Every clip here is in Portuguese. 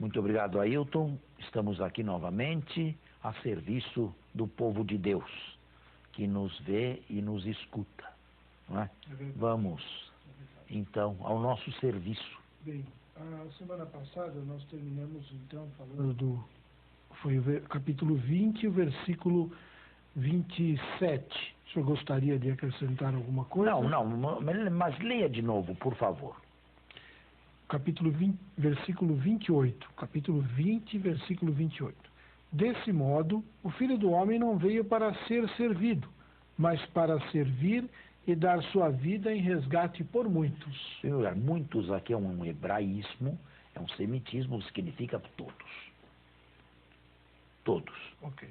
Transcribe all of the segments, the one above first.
Muito obrigado, Ailton. Estamos aqui novamente a serviço do povo de Deus, que nos vê e nos escuta. Não é? Vamos, então, ao nosso serviço. Bem, a semana passada nós terminamos, então, falando foi o capítulo 20, o versículo 27. O senhor gostaria de acrescentar alguma coisa? Não, mas leia de novo, por favor. Capítulo 20, versículo 28. Capítulo 20, versículo 28. Desse modo, o Filho do Homem não veio para ser servido, mas para servir e dar sua vida em resgate por muitos. Senhor, muitos aqui é um hebraísmo, é um semitismo, significa todos. Todos. Ok.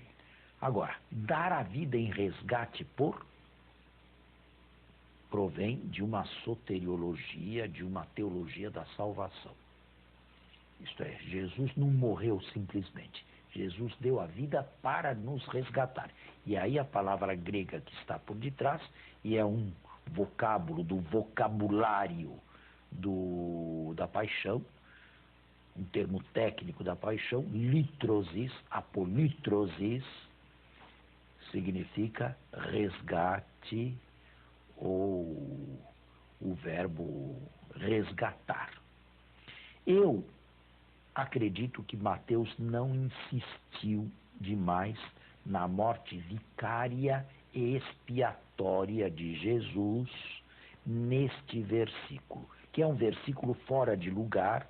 Agora, dar a vida em resgate por provém de uma soteriologia, de uma teologia da salvação. Isto é, Jesus não morreu simplesmente. Jesus deu a vida para nos resgatar. E aí a palavra grega que está por detrás, e é um vocábulo do vocabulário da paixão, um termo técnico da paixão, litrosis, apolitrosis, significa resgate, ou o verbo resgatar. Eu acredito que Mateus não insistiu demais na morte vicária e expiatória de Jesus neste versículo, que é um versículo fora de lugar,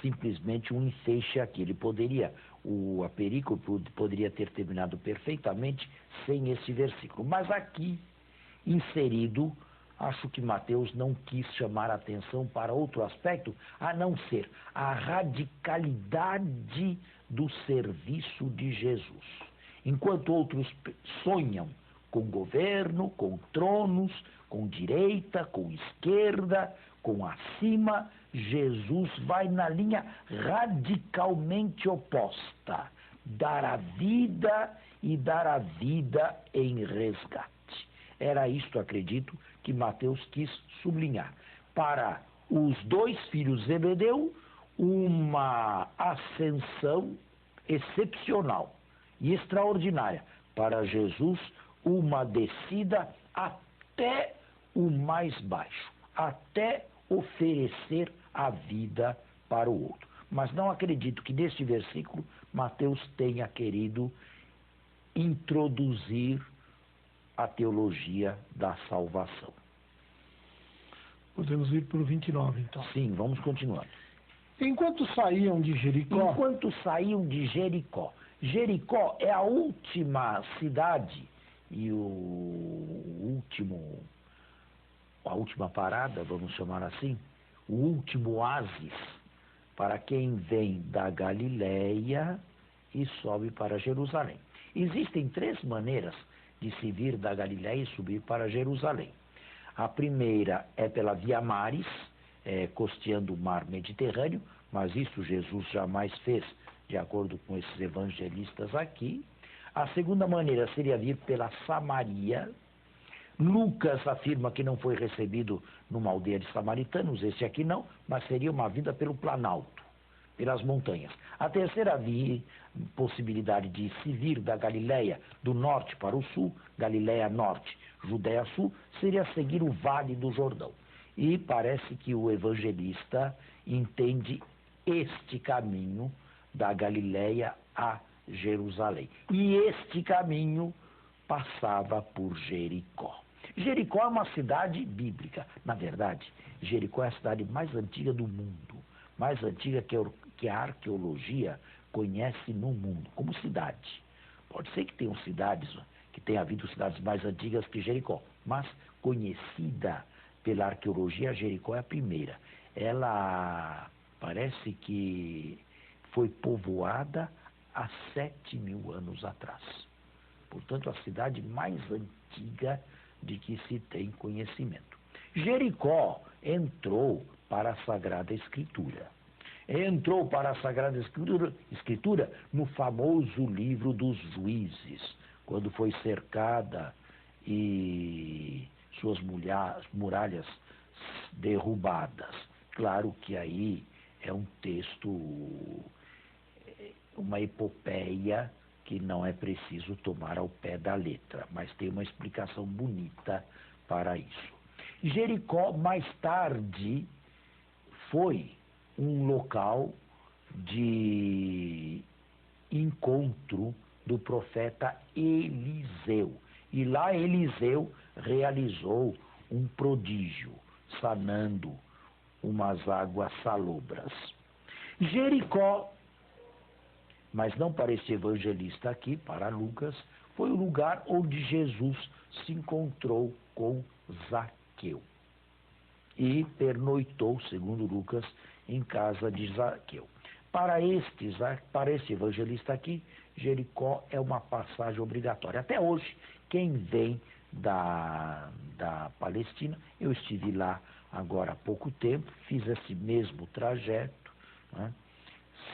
simplesmente um enfeixe aqui. A perícope poderia ter terminado perfeitamente sem esse versículo, mas aqui inserido, acho que Mateus não quis chamar a atenção para outro aspecto, a não ser a radicalidade do serviço de Jesus. Enquanto outros sonham com governo, com tronos, com direita, com esquerda, com acima, Jesus vai na linha radicalmente oposta, dar a vida e dar a vida em resgate. Era isto, acredito, que Mateus quis sublinhar. Para os dois filhos de Zebedeu, uma ascensão excepcional e extraordinária. Para Jesus, uma descida até o mais baixo, até oferecer a vida para o outro. Mas não acredito que neste versículo Mateus tenha querido introduzir a teologia da salvação. Podemos ir para o 29, então. Sim, vamos continuando. Enquanto saíam de Jericó... Jericó é a última cidade e a última parada, vamos chamar assim, o último oásis para quem vem da Galileia e sobe para Jerusalém. Existem três maneiras de se vir da Galileia e subir para Jerusalém. A primeira é pela Via Maris, costeando o mar Mediterrâneo, mas isso Jesus jamais fez, de acordo com esses evangelistas aqui. A segunda maneira seria vir pela Samaria. Lucas afirma que não foi recebido numa aldeia de samaritanos, esse aqui não, mas seria uma vinda pelo Planalto, pelas montanhas. A terceira possibilidade de se vir da Galileia do norte para o sul, Galileia norte, Judéia sul, seria seguir o Vale do Jordão. E parece que o evangelista entende este caminho da Galileia a Jerusalém. E este caminho passava por Jericó. Jericó é uma cidade bíblica. Na verdade, Jericó é a cidade mais antiga do mundo, mais antiga que a arqueologia conhece no mundo, como cidade. Pode ser que tenham cidades, que tenha havido cidades mais antigas que Jericó, mas conhecida pela arqueologia, Jericó é a primeira. Ela parece que foi povoada há 7.000 anos atrás. Portanto, a cidade mais antiga de que se tem conhecimento. Jericó entrou para a Sagrada Escritura. Entrou para a Sagrada Escritura no famoso livro dos Juízes, quando foi cercada e suas muralhas derrubadas. Claro que aí é um texto uma epopeia que não é preciso tomar ao pé da letra, mas tem uma explicação bonita para isso. Jericó, mais tarde, foi um local de encontro do profeta Eliseu. E lá Eliseu realizou um prodígio, sanando umas águas salobras. Jericó, mas não para este evangelista aqui, para Lucas, foi o lugar onde Jesus se encontrou com Zaqueu. E pernoitou, segundo Lucas, em casa de Zaqueu. Para este evangelista aqui, Jericó é uma passagem obrigatória. Até hoje, quem vem da Palestina, eu estive lá agora há pouco tempo, fiz esse mesmo trajeto, né?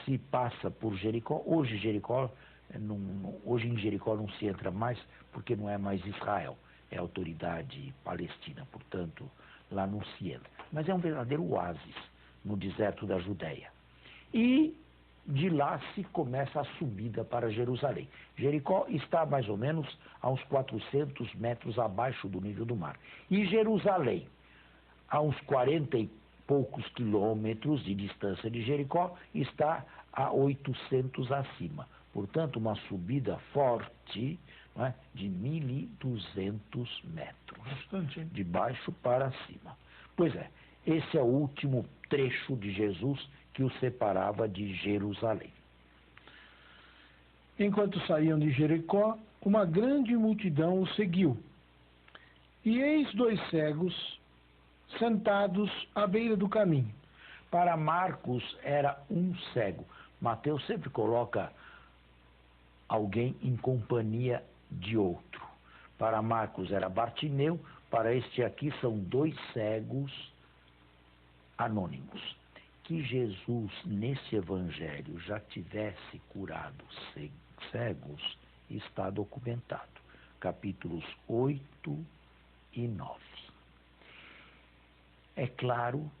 Se passa por Jericó. Hoje em Jericó não se entra mais, porque não é mais Israel, é autoridade palestina, portanto, lá não se entra. Mas é um verdadeiro oásis no deserto da Judéia. E de lá se começa a subida para Jerusalém. Jericó está mais ou menos a uns 400 metros abaixo do nível do mar. E Jerusalém, a uns 40 e poucos quilômetros de distância de Jericó, está a 800 acima. Portanto, uma subida forte, não é, de 1.200 metros. Bastante, hein? De baixo para cima. Pois é, esse é o último trecho de Jesus que o separava de Jerusalém. Enquanto saíam de Jericó, uma grande multidão o seguiu. E eis 2 cegos sentados à beira do caminho. Para Marcos era um cego. Mateus sempre coloca alguém em companhia de outro. Para Marcos era Bartimeu, para este aqui são 2 cegos anônimos. Que Jesus, nesse evangelho, já tivesse curado cegos, está documentado. Capítulos 8 e 9. É claro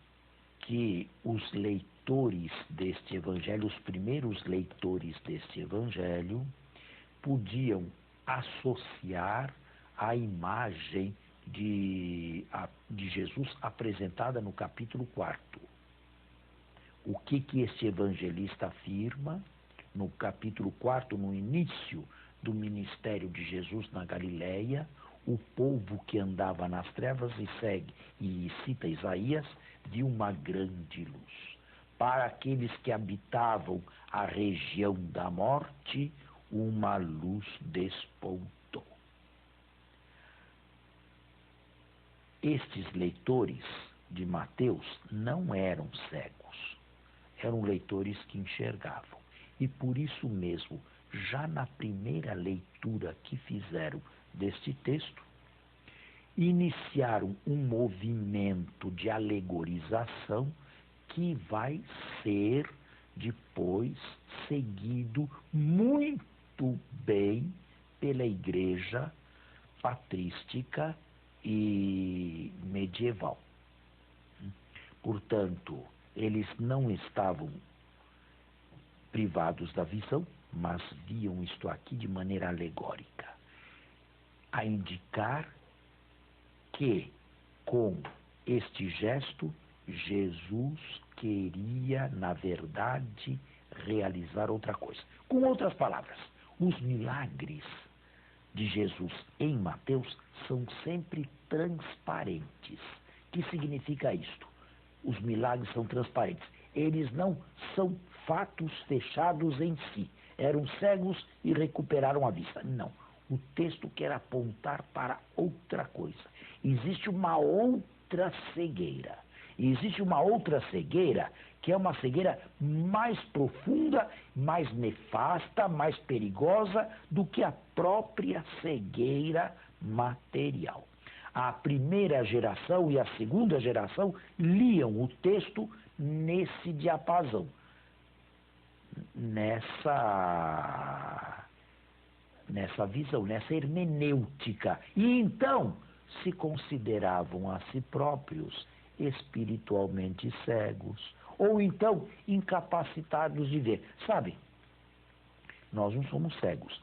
que os leitores deste evangelho, os primeiros leitores deste evangelho, podiam associar a imagem de Jesus apresentada no capítulo 4. O que este evangelista afirma no capítulo 4, no início do ministério de Jesus na Galileia? O povo que andava nas trevas e cita Isaías, viu uma grande luz. Para aqueles que habitavam a região da morte, uma luz despontou. Estes leitores de Mateus não eram cegos, eram leitores que enxergavam. E por isso mesmo, já na primeira leitura que fizeram deste texto, iniciaram um movimento de alegorização que vai ser depois seguido muito bem pela igreja patrística e medieval. Portanto, eles não estavam privados da visão, mas viam isto aqui de maneira alegórica, a indicar que, com este gesto, Jesus queria, na verdade, realizar outra coisa. Com outras palavras, os milagres de Jesus em Mateus são sempre transparentes. O que significa isto? Os milagres são transparentes. Eles não são fatos fechados em si. Eram cegos e recuperaram a vista. Não. O texto quer apontar para outra coisa. Existe uma outra cegueira. E existe uma outra cegueira que é uma cegueira mais profunda, mais nefasta, mais perigosa do que a própria cegueira material. A primeira geração e a segunda geração liam o texto nesse diapasão, nessa visão, nessa hermenêutica. E então se consideravam a si próprios espiritualmente cegos, ou então incapacitados de ver. Sabe, Nós não somos cegos,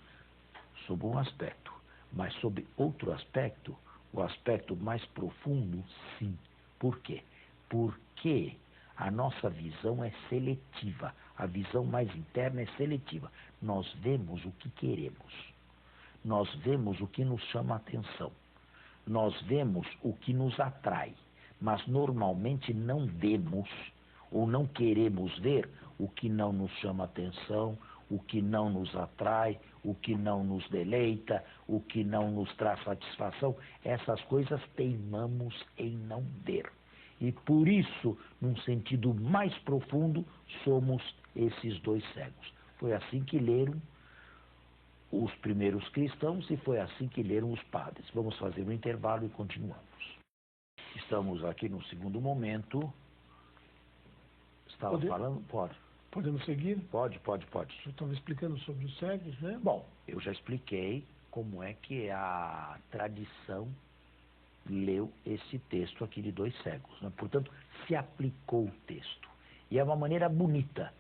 sob um aspecto, mas sob outro aspecto, o aspecto mais profundo, sim. Por quê? Porque a nossa visão é seletiva, a visão mais interna é seletiva. Nós vemos o que queremos, nós vemos o que nos chama a atenção, nós vemos o que nos atrai, mas normalmente não vemos ou não queremos ver o que não nos chama a atenção, o que não nos atrai, o que não nos deleita, o que não nos traz satisfação. Essas coisas teimamos em não ver. E por isso, num sentido mais profundo, somos esses dois cegos. Foi assim que leram os primeiros cristãos e foi assim que leram os padres. Vamos fazer um intervalo e continuamos. Estamos aqui no segundo momento. Estava falando? Pode. Podemos seguir? Pode. Eu estava explicando sobre os cegos, né? Bom, eu já expliquei como é que a tradição leu esse texto aqui de dois cegos, né? Portanto, se aplicou o texto. E é uma maneira bonita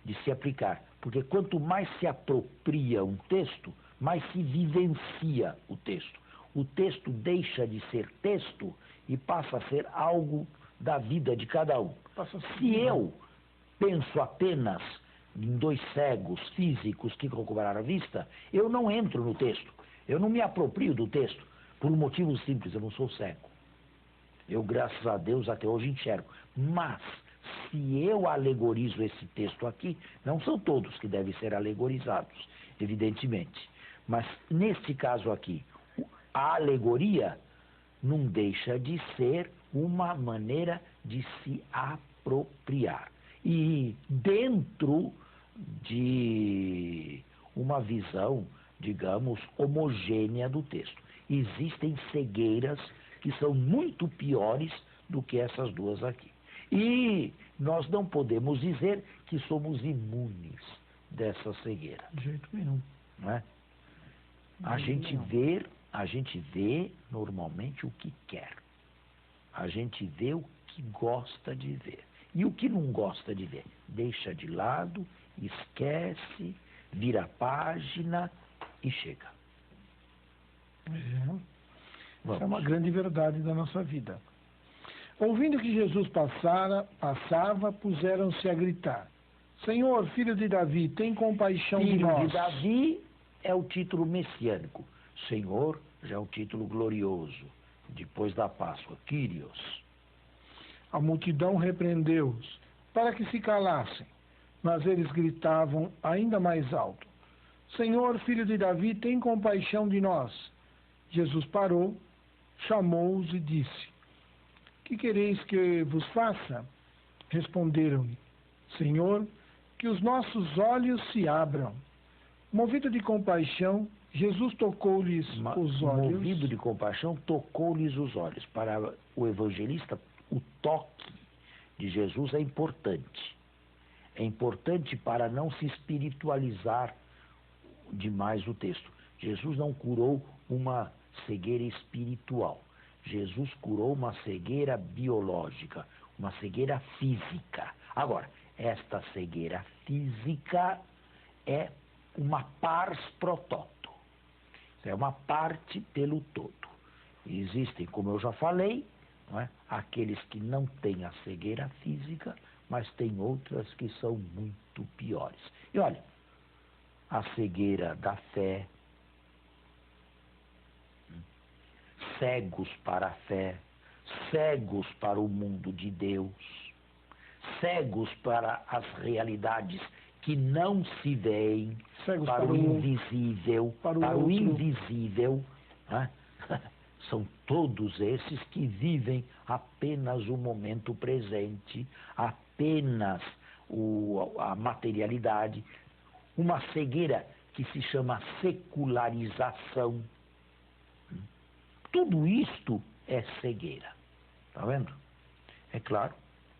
de se aplicar, porque quanto mais se apropria um texto, mais se vivencia o texto. O texto deixa de ser texto e passa a ser algo da vida de cada um. Se eu penso apenas em dois cegos físicos que recuperaram a vista, eu não entro no texto, eu não me aproprio do texto, por um motivo simples, eu não sou cego. Eu, graças a Deus, até hoje enxergo. Mas, se eu alegorizo esse texto aqui, não são todos que devem ser alegorizados, evidentemente. Mas, neste caso aqui, a alegoria não deixa de ser uma maneira de se apropriar. E dentro de uma visão, digamos, homogênea do texto. Existem cegueiras que são muito piores do que essas duas aqui. E nós não podemos dizer que somos imunes dessa cegueira. De jeito nenhum. Não é? A gente vê normalmente o que quer. A gente vê o que gosta de ver. E o que não gosta de ver? Deixa de lado, esquece, vira a página e chega. Essa é uma grande verdade da nossa vida. Ouvindo que Jesus passava, puseram-se a gritar: Senhor, filho de Davi, tem compaixão de nós. Filho de Davi é o título messiânico. Senhor já é um título glorioso. Depois da Páscoa, Kyrios. A multidão repreendeu-os para que se calassem, mas eles gritavam ainda mais alto: Senhor, filho de Davi, tem compaixão de nós. Jesus parou, chamou-os e disse: Que quereis que vos faça? Responderam-lhe: Senhor, que os nossos olhos se abram. Movido de compaixão, Jesus tocou-lhes os olhos. Movido de compaixão, tocou-lhes os olhos. Para o evangelista, o toque de Jesus é importante. É importante para não se espiritualizar demais o texto. Jesus não curou uma cegueira espiritual. Jesus curou uma cegueira biológica, uma cegueira física. Agora, esta cegueira física é uma pars pro toto. É uma parte pelo todo. Existem, como eu já falei, não é? Aqueles que não têm a cegueira física, mas tem outras que são muito piores. E olha, a cegueira da fé, cegos para a fé, cegos para o mundo de Deus, cegos para as realidades que não se veem, para o invisível, para o invisível, né? São todos esses que vivem apenas o momento presente, apenas a materialidade, uma cegueira que se chama secularização. Tudo isto é cegueira. Está vendo? É claro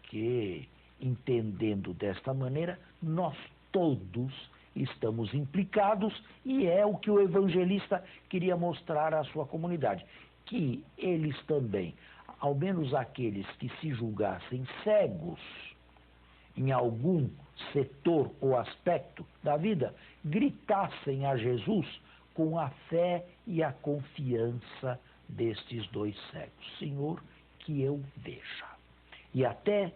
que, entendendo desta maneira, nós todos estamos implicados e é o que o evangelista queria mostrar à sua comunidade. Que eles também, ao menos aqueles que se julgassem cegos em algum setor ou aspecto da vida, gritassem a Jesus com a fé e a confiança destes dois cegos. Senhor, que eu veja. E até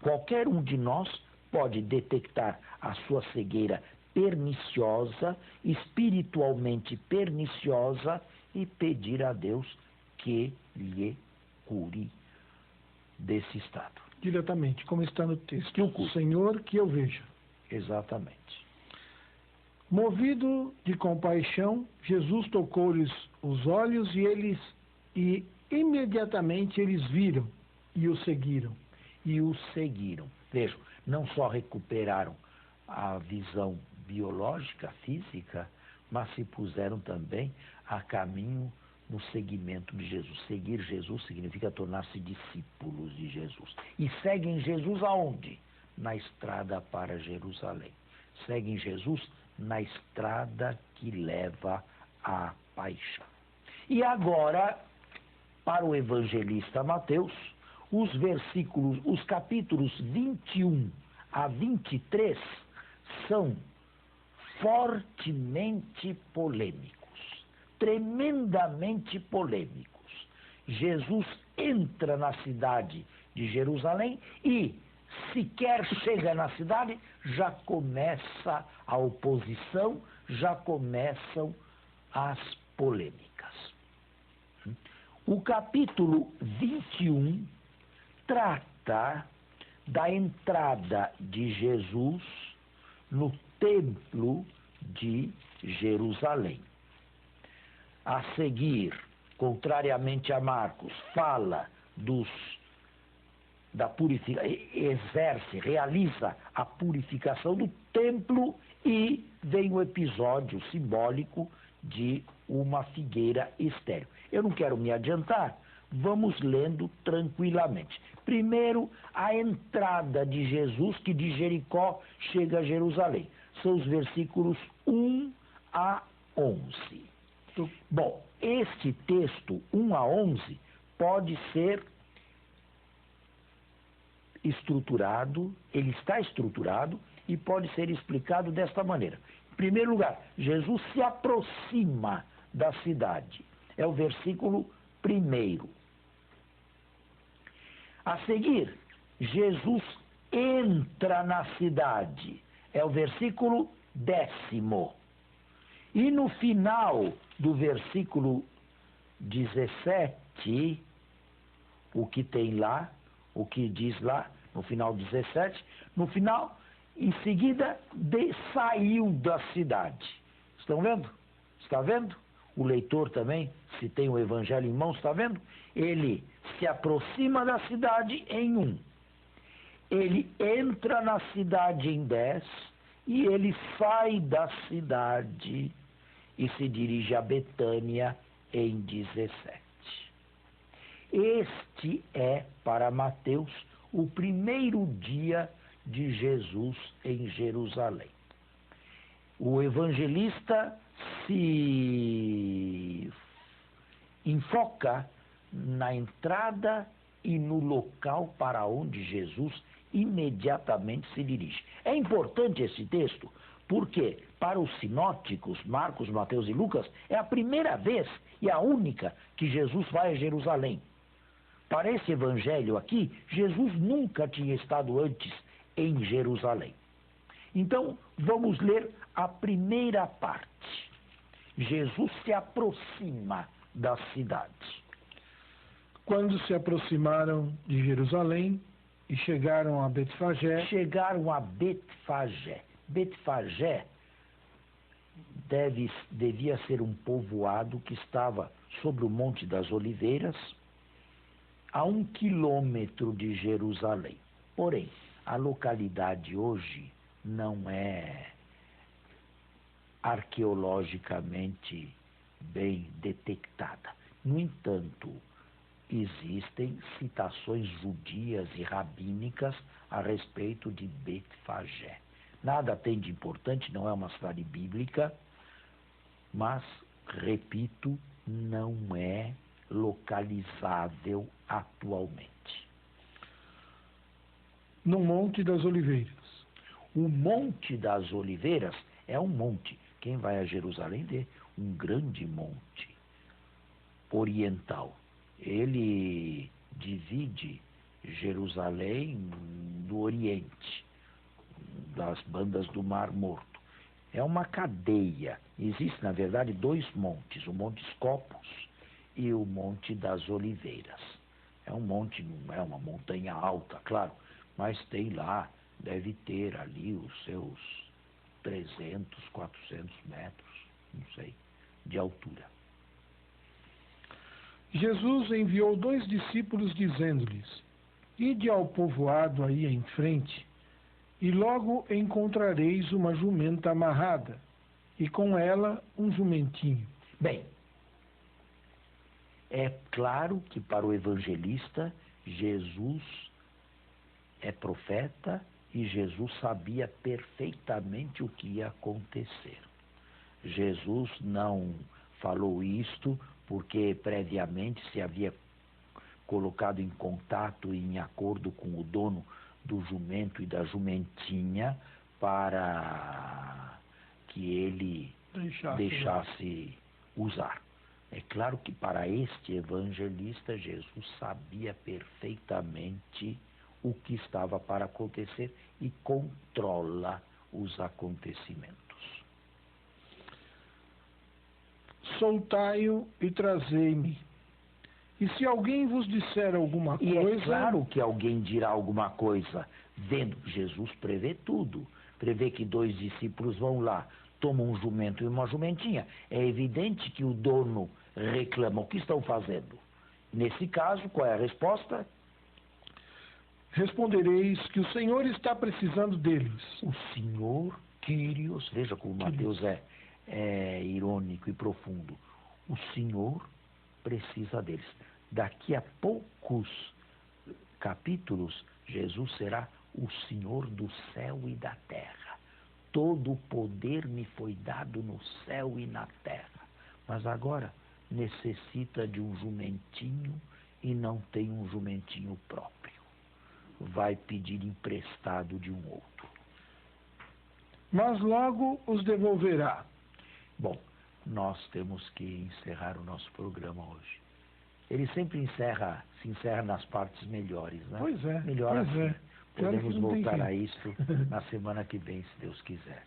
qualquer um de nós pode detectar a sua cegueira perniciosa, espiritualmente perniciosa, e pedir a Deus que lhe cure desse estado. Diretamente, como está no texto. Que o cure. Senhor, que eu veja. Exatamente. Movido de compaixão, Jesus tocou-lhes os olhos e imediatamente eles viram e o seguiram. Vejam, não só recuperaram a visão biológica, física, mas se puseram também a caminho no seguimento de Jesus. Seguir Jesus significa tornar-se discípulos de Jesus. E seguem Jesus aonde? Na estrada para Jerusalém. Seguem Jesus na estrada que leva à paixão. E agora, para o evangelista Mateus, os capítulos 21 a 23 são fortemente polêmicos, tremendamente polêmicos. Jesus entra na cidade de Jerusalém e, sequer chega na cidade, já começa a oposição, já começam as polêmicas. O capítulo 21 trata da entrada de Jesus no templo de Jerusalém. A seguir, contrariamente a Marcos, fala realiza a purificação do templo e vem o episódio simbólico de uma figueira estéril. Eu não quero me adiantar, vamos lendo tranquilamente. Primeiro, a entrada de Jesus, que de Jericó chega a Jerusalém. São os versículos 1 a 11. Bom, este texto, 1 a 11, pode ser estruturado, ele está estruturado e pode ser explicado desta maneira. Em primeiro lugar, Jesus se aproxima da cidade. É o versículo 1. A seguir, Jesus entra na cidade. É o versículo 10. E no final do versículo 17, o que tem lá, o que diz lá, no final 17, no final, em seguida, saiu da cidade. Estão vendo? Está vendo? O leitor também, se tem o evangelho em mãos, está vendo? Ele se aproxima da cidade em 1. Ele entra na cidade em 10 e ele sai da cidade e se dirige a Betânia em 17. Este é, para Mateus, o primeiro dia de Jesus em Jerusalém. O evangelista se enfoca na entrada e no local para onde Jesus imediatamente se dirige. É importante esse texto porque, para os sinóticos, Marcos, Mateus e Lucas, é a primeira vez e a única que Jesus vai a Jerusalém. Para esse evangelho aqui, Jesus nunca tinha estado antes em Jerusalém. Então, vamos ler a primeira parte. Jesus se aproxima da cidade. Quando se aproximaram de Jerusalém e chegaram a Betfagé. Betfagé devia ser um povoado que estava sobre o Monte das Oliveiras, a 1 quilômetro de Jerusalém. Porém, a localidade hoje não é arqueologicamente bem detectada. No entanto, existem citações judias e rabínicas a respeito de Betfagé. Nada tem de importante, não é uma cidade bíblica, mas, repito, não é localizável atualmente. No Monte das Oliveiras. O Monte das Oliveiras é um monte. Quem vai a Jerusalém vê um grande monte oriental. Ele divide Jerusalém do Oriente, das bandas do Mar Morto. É uma cadeia. Existe, na verdade, dois montes, o Monte Scopus e o Monte das Oliveiras. É um monte, não é uma montanha alta, claro, mas tem lá, deve ter ali os seus 300, 400 metros, não sei, de altura. Jesus enviou 2 discípulos dizendo-lhes: Ide ao povoado aí em frente, e logo encontrareis uma jumenta amarrada, e com ela um jumentinho. Bem, é claro que para o evangelista, Jesus é profeta e Jesus sabia perfeitamente o que ia acontecer. Jesus não falou isto porque previamente se havia colocado em contato e em acordo com o dono do jumento e da jumentinha para que ele deixasse usar. É claro que para este evangelista, Jesus sabia perfeitamente o que estava para acontecer e controla os acontecimentos. Soltai-o e trazei-me. E se alguém vos disser alguma coisa... E é claro que alguém dirá alguma coisa. Vendo, Jesus prevê tudo. Prevê que 2 discípulos vão lá, tomam um jumento e uma jumentinha. É evidente que o dono reclama. O que estão fazendo? Nesse caso, qual é a resposta? Respondereis que o Senhor está precisando deles. O Senhor, Kyrios, veja como Mateus é irônico e profundo. O Senhor precisa deles. Daqui a poucos capítulos, Jesus será o Senhor do céu e da terra. Todo o poder me foi dado no céu e na terra. Mas agora necessita de um jumentinho e não tem um jumentinho próprio. Vai pedir emprestado de um outro. Mas logo os devolverá. Bom, nós temos que encerrar o nosso programa hoje. Ele sempre se encerra nas partes melhores, né? Pois é. Melhor pois assim. é. Podemos voltar a isso na semana que vem, se Deus quiser.